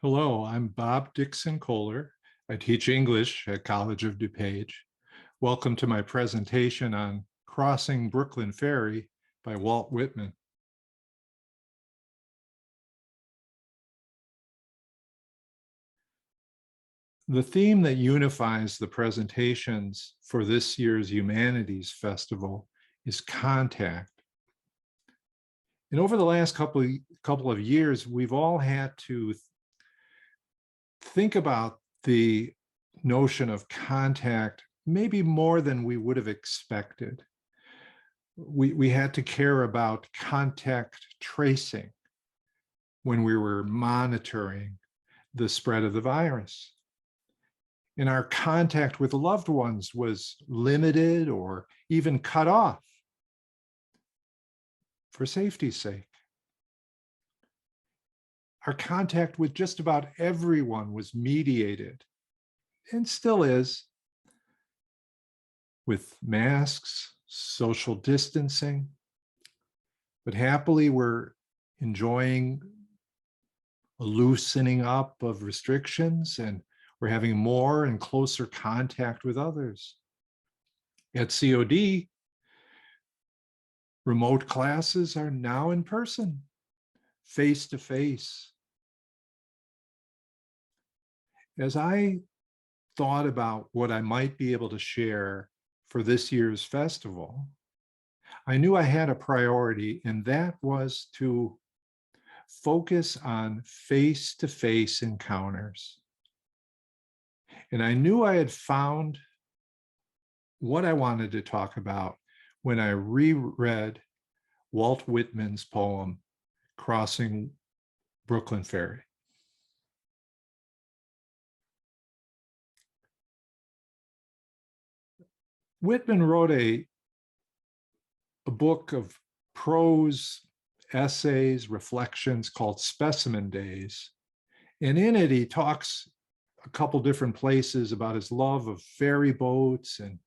Hello, I'm Bob Dixon-Kolar. I teach English at College of DuPage. Welcome to my presentation on Crossing Brooklyn Ferry by Walt Whitman. The theme that unifies the presentations for this year's Humanities Festival is contact. And over the last couple of years, we've all had to think about the notion of contact maybe more than we would have expected. We had to care about contact tracing when we were monitoring the spread of the virus. And our contact with loved ones was limited or even cut off for safety's sake. Our contact with just about everyone was mediated, and still is, with masks, social distancing. But happily, we're enjoying a loosening up of restrictions, and we're having more and closer contact with others. At COD, remote classes are now in person, face to face. As I thought about what I might be able to share for this year's festival, I knew I had a priority, and that was to focus on face-to-face encounters. And I knew I had found what I wanted to talk about when I reread Walt Whitman's poem, Crossing Brooklyn Ferry. Whitman wrote a book of prose essays, reflections called Specimen Days. And in it, he talks a couple different places about his love of ferry boats and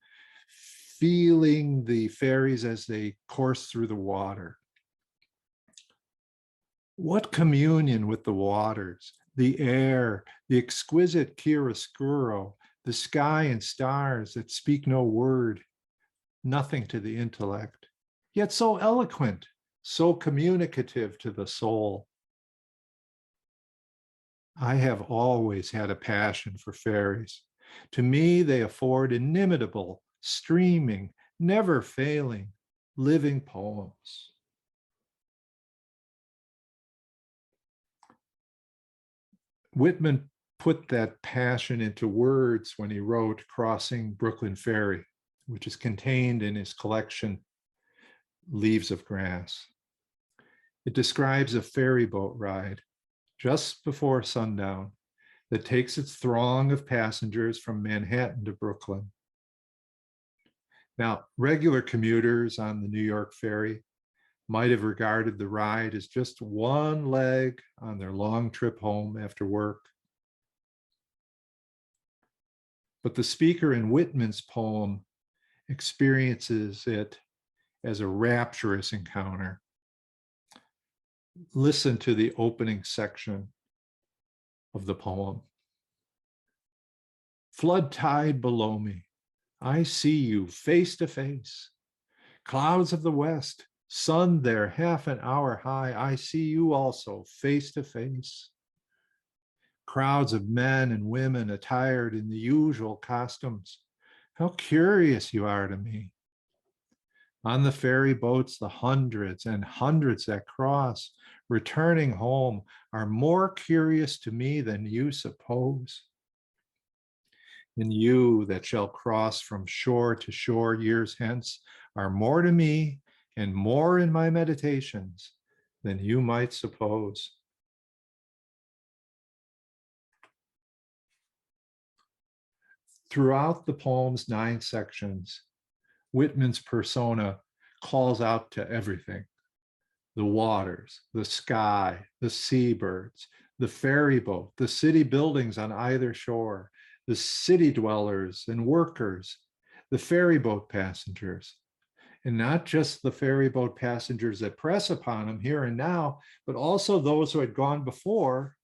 feeling the ferries as they course through the water. What communion with the waters, the air, the exquisite chiaroscuro, the sky and stars that speak no word, nothing to the intellect, yet so eloquent, so communicative to the soul. I have always had a passion for ferries. To me, they afford inimitable, streaming, never failing, living poems. Whitman put that passion into words when he wrote Crossing Brooklyn Ferry, which is contained in his collection, Leaves of Grass. It describes a ferry boat ride just before sundown that takes its throng of passengers from Manhattan to Brooklyn. Now, regular commuters on the New York ferry might have regarded the ride as just one leg on their long trip home after work. But the speaker in Whitman's poem experiences it as a rapturous encounter. Listen to the opening section of the poem. Flood tide below me, I see you face to face. Clouds of the west, sun there half an hour high, I see you also face to face. Crowds of men and women attired in the usual costumes. How curious you are to me. On the ferry boats, the hundreds and hundreds that cross, returning home, are more curious to me than you suppose. And you that shall cross from shore to shore years hence are more to me and more in my meditations than you might suppose. Throughout the poem's 9 sections, Whitman's persona calls out to everything: the waters, the sky, the seabirds, the ferry boat, the city buildings on either shore, the city dwellers and workers, the ferry boat passengers, and not just the ferry boat passengers that press upon him here and now, but also those who had gone before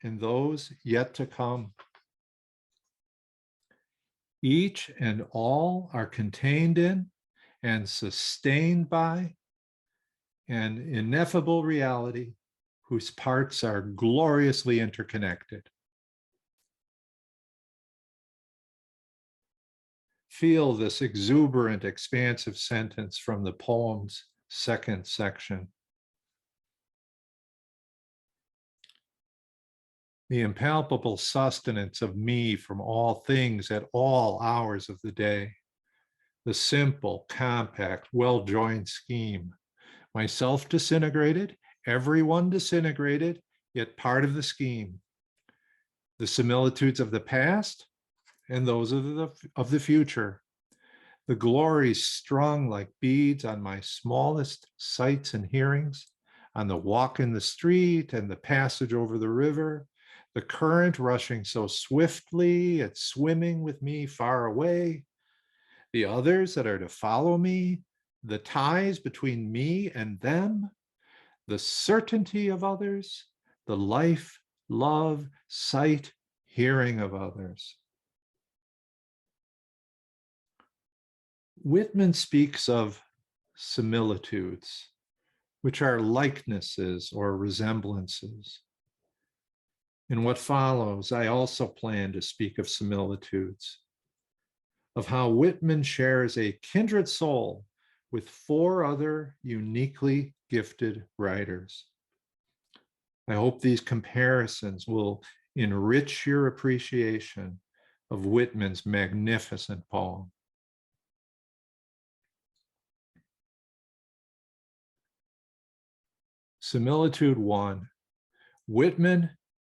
and those yet to come. Each and all are contained in and sustained by an ineffable reality whose parts are gloriously interconnected. Feel this exuberant, expansive sentence from the poem's second section. The impalpable sustenance of me from all things at all hours of the day. The simple, compact, well-joined scheme. Myself disintegrated, everyone disintegrated, yet part of the scheme. The similitudes of the past and those of the future. The glories strung like beads on my smallest sights and hearings, on the walk in the street and the passage over the river, the current rushing so swiftly, it's swimming with me far away, the others that are to follow me, the ties between me and them, the certainty of others, the life, love, sight, hearing of others. Whitman speaks of similitudes, which are likenesses or resemblances. In what follows, I also plan to speak of similitudes, of how Whitman shares a kindred soul with 4 other uniquely gifted writers. I hope these comparisons will enrich your appreciation of Whitman's magnificent poem. Similitude 1, Whitman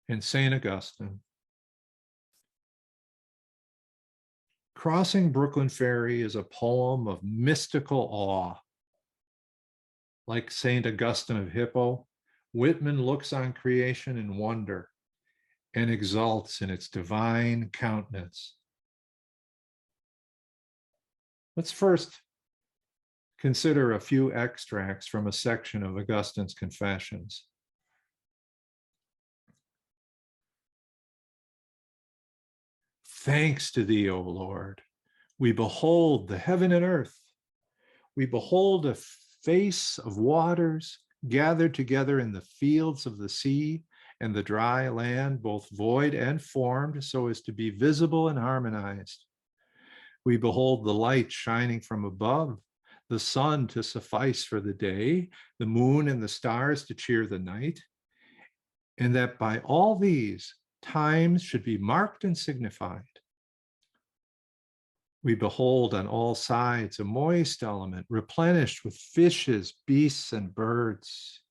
and St. Augustine. Crossing Brooklyn Ferry is a poem of mystical awe. Like St. Augustine of Hippo, Whitman looks on creation in wonder and exalts in its divine countenance. Let's first consider a few extracts from a section of Augustine's Confessions. Thanks to thee, O Lord, we behold the heaven and earth. We behold a face of waters gathered together in the fields of the sea and the dry land, both void and formed so as to be visible and harmonized. We behold the light shining from above, the sun to suffice for the day, the moon and the stars to cheer the night, and that by all these times should be marked and signified. We behold on all sides a moist element replenished with fishes, beasts, and birds.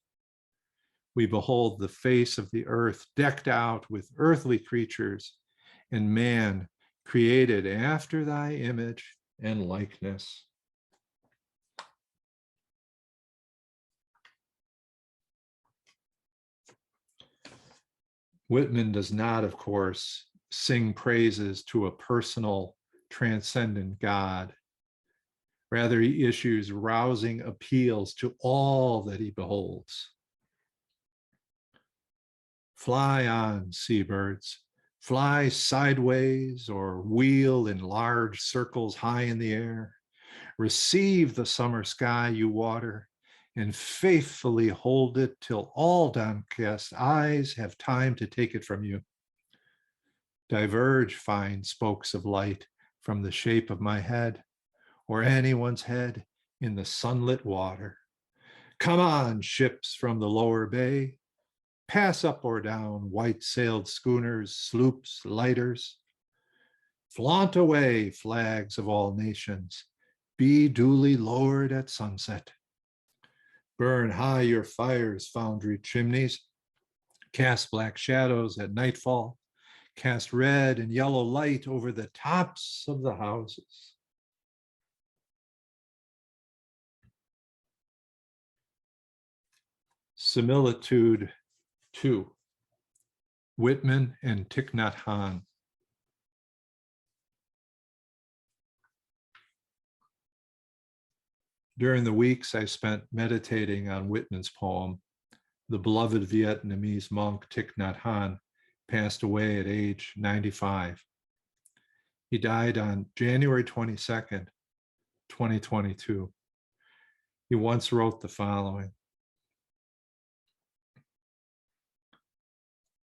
We behold the face of the earth decked out with earthly creatures, and man created after thy image and likeness. Whitman does not, of course, sing praises to a personal, transcendent God. Rather, he issues rousing appeals to all that he beholds. Fly on, seabirds, fly sideways or wheel in large circles high in the air. Receive the summer sky, you water, and faithfully hold it till all downcast eyes have time to take it from you. Diverge fine spokes of light from the shape of my head, or anyone's head in the sunlit water. Come on, ships from the lower bay, pass up or down white-sailed schooners, sloops, lighters. Flaunt away, flags of all nations, be duly lowered at sunset. Burn high your fires, foundry chimneys, cast black shadows at nightfall, cast red and yellow light over the tops of the houses. Similitude 2, Whitman and Thich Nhat Hanh. During the weeks I spent meditating on Whitman's poem, the beloved Vietnamese monk Thich Nhat Hanh passed away at age 95. He died on January 22nd, 2022. He once wrote the following: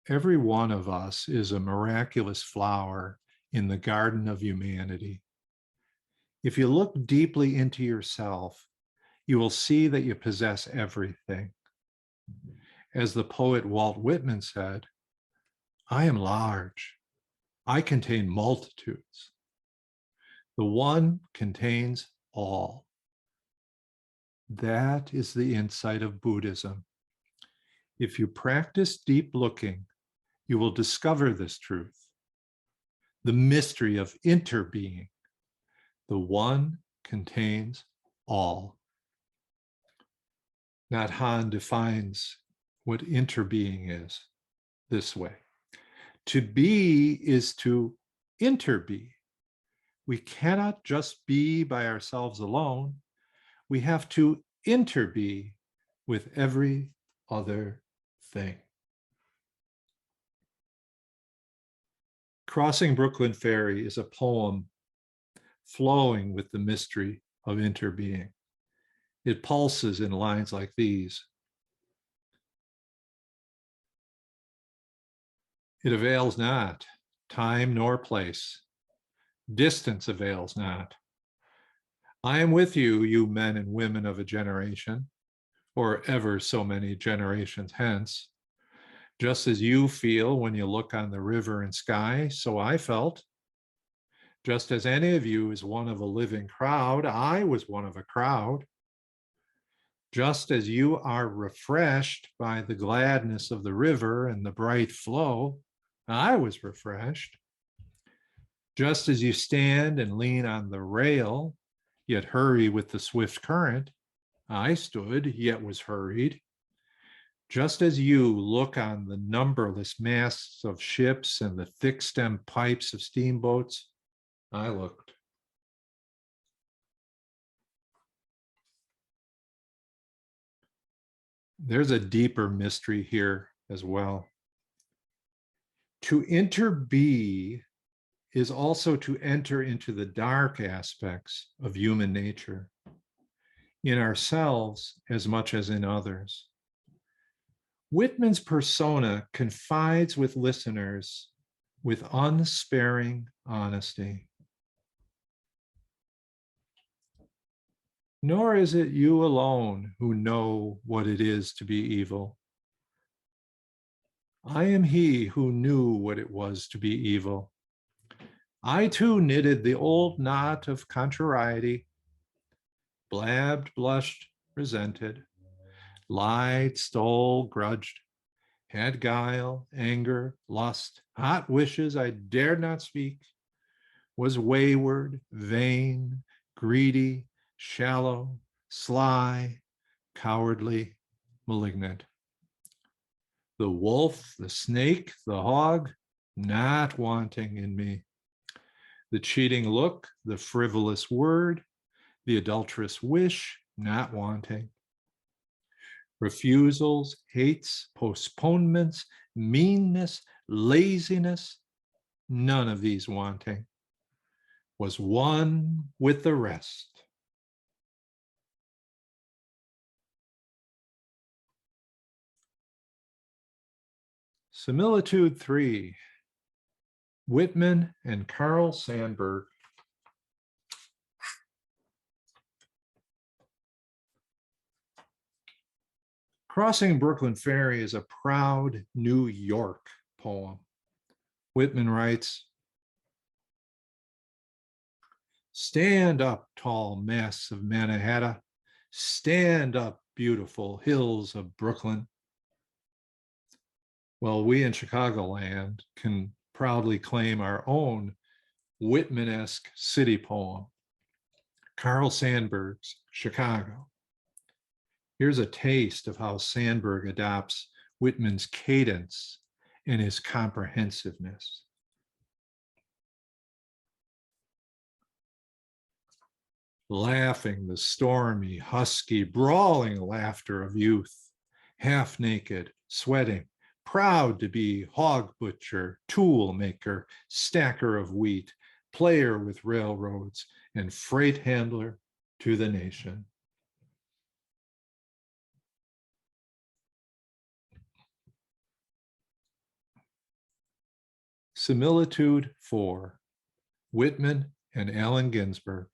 every one of us is a miraculous flower in the garden of humanity. If you look deeply into yourself, you will see that you possess everything. As the poet Walt Whitman said, I am large. I contain multitudes. The one contains all. That is the insight of Buddhism. If you practice deep looking, you will discover this truth, the mystery of interbeing. The one contains all. Nhat Hanh defines what interbeing is this way: to be is to interbe. We cannot just be by ourselves alone. We have to interbe with every other thing. Crossing Brooklyn Ferry is a poem flowing with the mystery of interbeing. It pulses in lines like these. It avails not, time nor place. Distance avails not. I am with you, you men and women of a generation, or ever so many generations hence. Just as you feel when you look on the river and sky, so I felt. Just as any of you is one of a living crowd, I was one of a crowd. Just as you are refreshed by the gladness of the river and the bright flow, I was refreshed. Just as you stand and lean on the rail, yet hurry with the swift current, I stood, yet was hurried. Just as you look on the numberless masts of ships and the thick-stemmed pipes of steamboats, I looked. There's a deeper mystery here as well. To interbe is also to enter into the dark aspects of human nature, in ourselves as much as in others. Whitman's persona confides with listeners with unsparing honesty. Nor is it you alone who know what it is to be evil. I am he who knew what it was to be evil. I too knitted the old knot of contrariety, blabbed, blushed, resented, lied, stole, grudged, had guile, anger, lust, hot wishes I dared not speak, was wayward, vain, greedy, shallow, sly, cowardly, malignant. The wolf, the snake, the hog, not wanting in me. The cheating look, the frivolous word, the adulterous wish, not wanting. Refusals, hates, postponements, meanness, laziness, none of these wanting. Was one with the rest. Similitude 3, Whitman and Carl Sandburg. Crossing Brooklyn Ferry is a proud New York poem. Whitman writes, stand up, tall masts of Manhattan. Stand up, beautiful hills of Brooklyn. Well, we in Chicagoland can proudly claim our own Whitman-esque city poem, Carl Sandburg's Chicago. Here's a taste of how Sandburg adopts Whitman's cadence and his comprehensiveness. Laughing the stormy, husky, brawling laughter of youth, half naked, sweating, proud to be hog butcher, tool maker, stacker of wheat, player with railroads, and freight handler to the nation. Similitude 4, Whitman and Allen Ginsberg.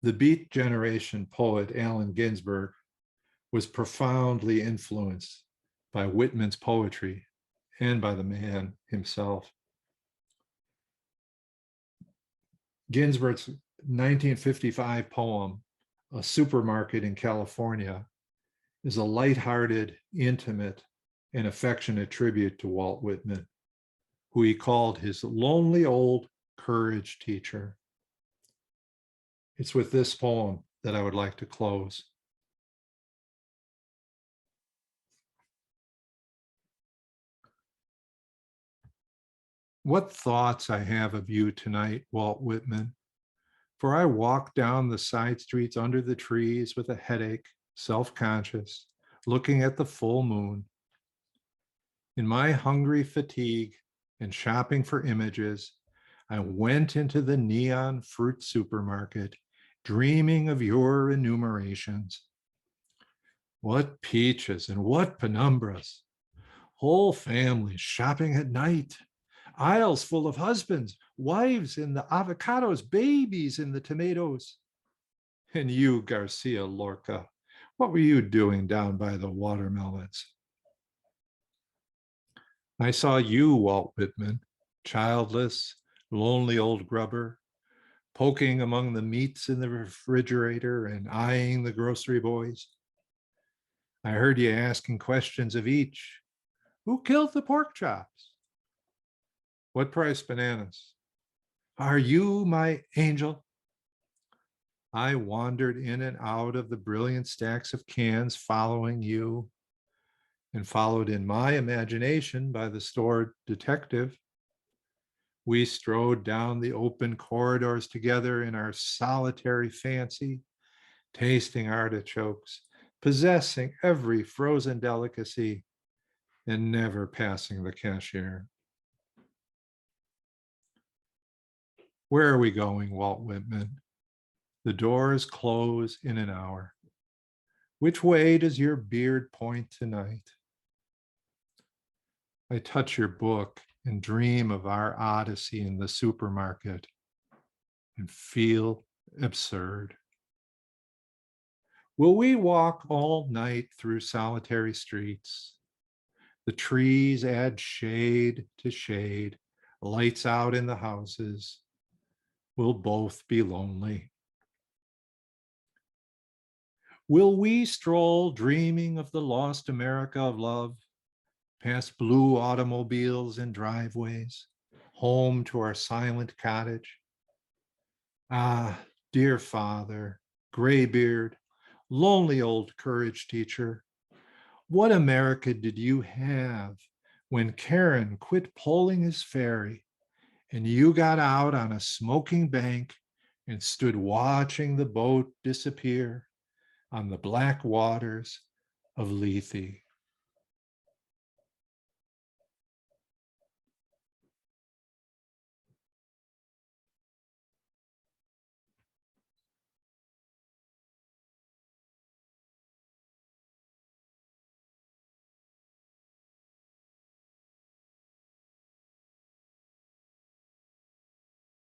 The Beat Generation poet Allen Ginsberg was profoundly influenced by Whitman's poetry and by the man himself. Ginsberg's 1955 poem, A Supermarket in California, is a lighthearted, intimate, and affectionate tribute to Walt Whitman, who he called his lonely old courage teacher. It's with this poem that I would like to close. What thoughts I have of you tonight, Walt Whitman, for I walk down the side streets under the trees with a headache, self-conscious, looking at the full moon. In my hungry fatigue and shopping for images, I went into the neon fruit supermarket, dreaming of your enumerations. What peaches and what penumbras! Whole families shopping at night, aisles full of husbands, wives in the avocados, babies in the tomatoes. And you, Garcia Lorca, what were you doing down by the watermelons? I saw you, Walt Whitman, childless, lonely old grubber, poking among the meats in the refrigerator and eyeing the grocery boys. I heard you asking questions of each. Who killed the pork chops? What price bananas? Are you my angel? I wandered in and out of the brilliant stacks of cans following you, and followed in my imagination by the store detective. We strode down the open corridors together in our solitary fancy, tasting artichokes, possessing every frozen delicacy, and never passing the cashier. Where are we going, Walt Whitman? The doors close in an hour. Which way does your beard point tonight? I touch your book and dream of our odyssey in the supermarket and feel absurd. Will we walk all night through solitary streets? The trees add shade to shade, lights out in the houses. We'll both be lonely. Will we stroll dreaming of the lost America of love, past blue automobiles and driveways, home to our silent cottage? Ah, dear father, graybeard, lonely old courage teacher, what America did you have when Karen quit poling his ferry and you got out on a smoking bank and stood watching the boat disappear on the black waters of Lethe?